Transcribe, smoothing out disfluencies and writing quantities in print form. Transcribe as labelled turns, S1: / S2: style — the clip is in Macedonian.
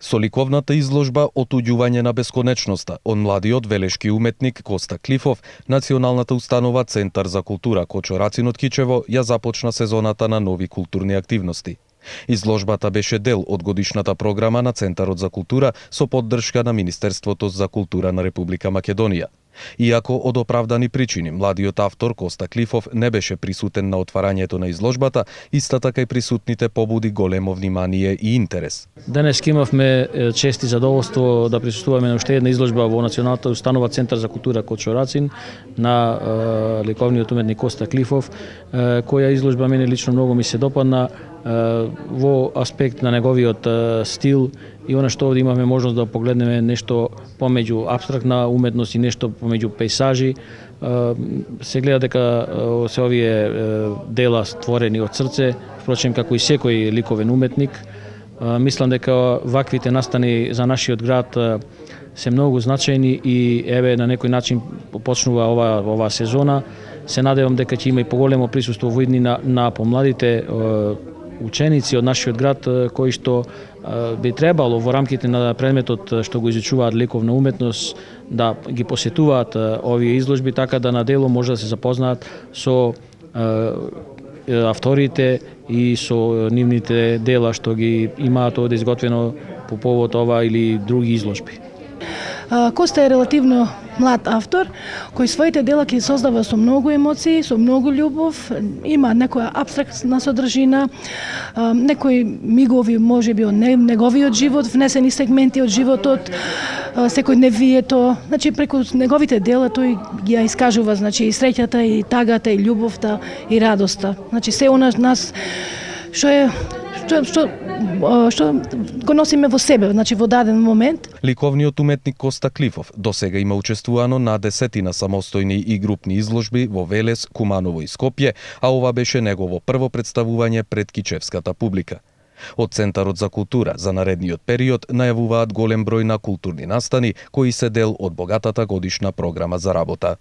S1: Со ликовната изложба "Отуѓување на бесконечноста" од младиот велешки уметник Коста Клифов, Националната установа Центар за култура Кочо-Рацин од Кичево ја започна сезоната на нови културни активности. Изложбата беше дел од годишната програма на Центарот за култура со поддршка на Министерството за култура на Република Македонија. Иако од оправдани причини младиот автор Коста Клифов не беше присутен на отварањето на изложбата, иста така и присутните побуди големо внимание и интерес.
S2: Денес имавме чест и задоволство да присуствуваме на уште една изложба во Националната установа Центар за култура Кочо-Рацин на ликовниот уметник Коста Клифов, која изложба мене лично многу ми се допадна во аспект на неговиот стил и она што овде имаме можност да погледнеме нешто помеѓу апстрактна уметност и нешто помеѓу пейсажи. Се гледа дека се овие дела створени од срце, впрочем како и секој ликовен уметник. Мислам дека ваквите настани за нашиот град се многу значајни и еве на некој начин почнува ова сезона. Се надевам дека ќе има и поголемо присуство во иднина на помладите ученици од нашиот град кои што би требало во рамките на предметот што го изучуваат ликовна уметност да ги посетуваат овие изложби, така да на дело може да се запознаат со авторите и со нивните дела што ги имаат овде изготвено по повод ова или други изложби.
S3: Коста е релативно млад автор, кој своите дела ќе создава со многу емоции, со многу љубов, има некоја апстрактна содржина, некои мигови можеби од неговиот живот, внесени сегменти од животот, секојдневието, значи преку неговите дела тој ги ја искажува, значи и среќата, и тагата, и љубовта, и радоста. Значи се она нас што го носиме во себе, значи во даден момент.
S1: Ликовниот уметник Коста Клифов досега има учествувано на 10 самостојни и групни изложби во Велес, Куманово и Скопје, а ова беше негово прво представување пред кичевската публика. Од Центарот за култура за наредниот период најавуваат голем број на културни настани кои се дел од богатата годишна програма за работа.